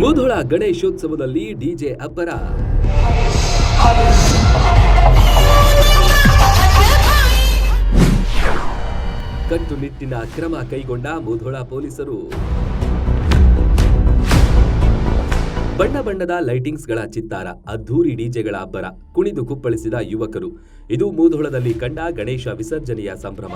Mudhol ಗಣೇಶೋತ್ಸವದಲ್ಲಿ DJ ಅಬ್ಬರ. ಕಟ್ಟುನಿಟ್ಟಿನ ಕ್ರಮ ಕೈಗೊಂಡ ಮುಧೋಳ ಪೊಲೀಸರು. ಬಣ್ಣ ಬಣ್ಣದ ಲೈಟಿಂಗ್ಸ್ಗಳ ಚಿತ್ತಾರ, ಅದ್ಧೂರಿ ಡಿಜೆಗಳ ಅಬ್ಬರ, ಕುಣಿದು ಕುಪ್ಪಳಿಸಿದ ಯುವಕರು. ಇದು ಮುಧೋಳದಲ್ಲಿ ಕಂಡ ಗಣೇಶ ವಿಸರ್ಜನೆಯ ಸಂಭ್ರಮ.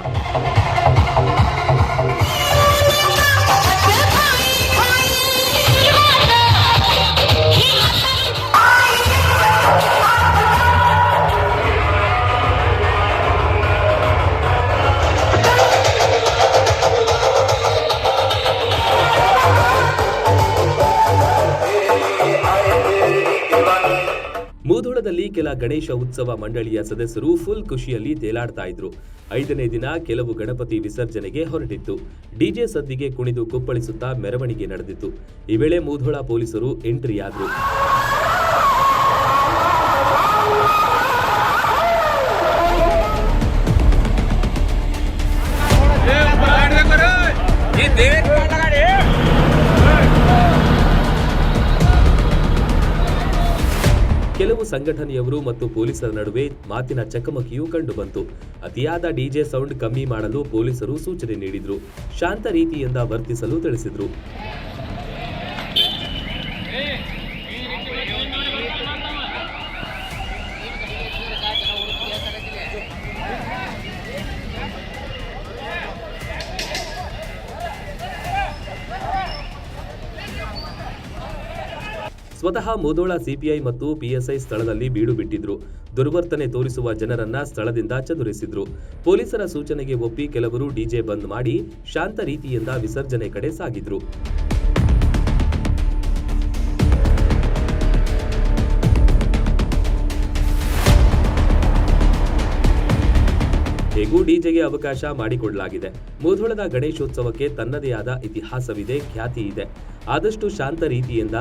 ಮುಧೋಳದಲ್ಲಿ ಕೆಲ ಗಣೇಶ ಉತ್ಸವ ಮಂಡಳಿಯ ಸದಸ್ಯರು ಫುಲ್ ಖುಷಿಯಲ್ಲಿ ತೇಲಾಡ್ತಾ ಇದ್ರು. 5ನೇ ದಿನ ಕೆಲವು ಗಣಪತಿ ವಿಸರ್ಜನೆಗೆ ಹೊರಟಿತ್ತು. ಡಿಜೆ ಸದ್ದಿಗೆ ಕುಣಿದು ಕುಪ್ಪಳಿಸುತ್ತಾ ಮೆರವಣಿಗೆ ನಡೆದಿತ್ತು. ಈ ವೇಳೆ ಮುಧೋಳ ಪೊಲೀಸರು ಎಂಟ್ರಿಯಾದ್ರು. ಕೆಲವು ಸಂಘಟನೆಯವರು ಮತ್ತು ಪೊಲೀಸರ ನಡುವೆ ಮಾತಿನ ಚಕಮಕಿಯೂ ಕಂಡುಬಂತು. ಅತಿಯಾದ ಡಿಜೆ ಸೌಂಡ್ ಕಮ್ಮಿ ಮಾಡಲು ಪೊಲೀಸರು ಸೂಚನೆ ನೀಡಿದ್ರು. ಶಾಂತ ರೀತಿಯಿಂದ ವರ್ತಿಸಲು ತಿಳಿಸಿದ್ರು. ಸ್ವತಃ ಮುಧೋಳ ಸಿಪಿಐ ಮತ್ತು ಪಿಎಸ್ಐ ಸ್ಥಳದಲ್ಲಿ ಬೀಡು ಬಿಟ್ಟಿದ್ರು. ದುರ್ವರ್ತನೆ ತೋರಿಸುವ ಜನರನ್ನ ಸ್ಥಳದಿಂದ ಚದುರಿಸಿದ್ರು. ಪೊಲೀಸರ ಸೂಚನೆಗೆ ಒಪ್ಪಿ ಕೆಲವರು ಡಿಜೆ ಬಂದ್ ಮಾಡಿ ಶಾಂತ ರೀತಿಯಿಂದ ವಿಸರ್ಜನೆ ಕಡೆ ಸಾಗಿದ್ರು. ಹೇಗೂ ಡಿಜೆಗೆ ಅವಕಾಶ ಮಾಡಿಕೊಡಲಾಗಿದೆ. ಮುಧೋಳದ ಗಣೇಶೋತ್ಸವಕ್ಕೆ ತನ್ನದೇ ಆದ ಇತಿಹಾಸವಿದೆ, ಖ್ಯಾತಿ ಇದೆ. ಆದಷ್ಟು ಶಾಂತ ರೀತಿಯಿಂದ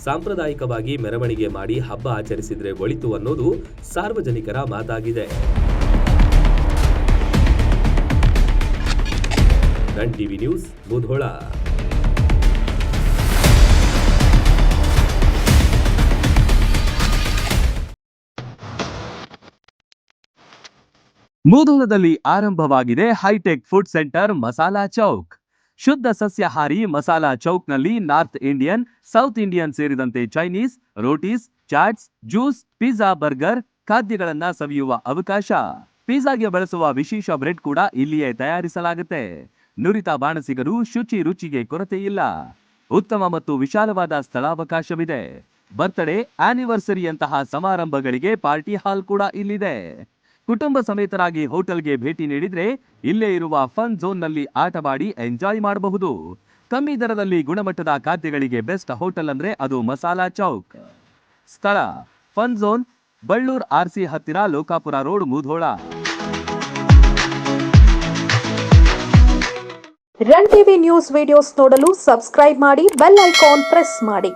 ಸಾಂಪ್ರದಾಯಿಕವಾಗಿ ಮೆರವಣಿಗೆ ಮಾಡಿ ಹಬ್ಬ ಆಚರಿಸಿದ್ರೆ ಒಳಿತು ಅನ್ನೋದು ಸಾರ್ವಜನಿಕರ ಮಾತಾಗಿದೆ. Run TV news, Mudhol. ಮುಧೋಳದಲ್ಲಿ ಆರಂಭವಾಗಿದೆ hi-tech food centre Masala Chowk. ಶುದ್ಧ ಸಸ್ಯಾಹಾರಿ ಮಸಾಲಾ ಚೌಕ್ನಲ್ಲಿ ನಾರ್ತ್ ಇಂಡಿಯನ್, ಸೌತ್ ಇಂಡಿಯನ್ ಸೇರಿದಂತೆ Chinese, rotis, chaats, juice, pizza, burger ಖಾದ್ಯಗಳನ್ನ ಸವಿಯುವ ಅವಕಾಶ. ಪಿಜ್ಜಾಗೆ ಬಳಸುವ ವಿಶೇಷ ಬ್ರೆಡ್ ಕೂಡ ಇಲ್ಲಿಯೇ ತಯಾರಿಸಲಾಗುತ್ತೆ. ನುರಿತ ಬಾಣಸಿಗರು, ಶುಚಿ ರುಚಿಗೆ ಕೊರತೆ ಇಲ್ಲ. ಉತ್ತಮ ಮತ್ತು ವಿಶಾಲವಾದ ಸ್ಥಳಾವಕಾಶವಿದೆ. ಬರ್ತ್ಡೇ, ಆನಿವರ್ಸರಿಯಂತಹ ಸಮಾರಂಭಗಳಿಗೆ ಪಾರ್ಟಿ ಹಾಲ್ ಕೂಡ ಇಲ್ಲಿದೆ. ಕುಟುಂಬ ಸಮೇತರಾಗಿ ಹೋಟೆಲ್ಗೆ ಭೇಟಿ ನೀಡಿದ್ರೆ ಇಲ್ಲೇ ಇರುವ ಫನ್ ಝೋನ್ನಲ್ಲಿ ಆಟವಾಡಿ ಎಂಜಾಯ್ ಮಾಡಬಹುದು. ಕಮ್ಮಿ ದರದಲ್ಲಿ ಗುಣಮಟ್ಟದ ಖಾದ್ಯಗಳಿಗೆ ಬೆಸ್ಟ್ ಹೋಟೆಲ್ ಅಂದ್ರೆ ಅದು ಮಸಾಲಾ ಚೌಕ್. ಸ್ಥಳ ಫನ್ ಝೋನ್, ಬಳ್ಳೂರ್ ಆರ್ಸಿ ಹತ್ತಿರ, Lokapura road, Mudhol. Run TV news videos ನೋಡಲು ಸಬ್ಸ್ಕ್ರೈಬ್ ಮಾಡಿ, ಬೆಲ್ ಐಕಾನ್ ಪ್ರೆಸ್ ಮಾಡಿ.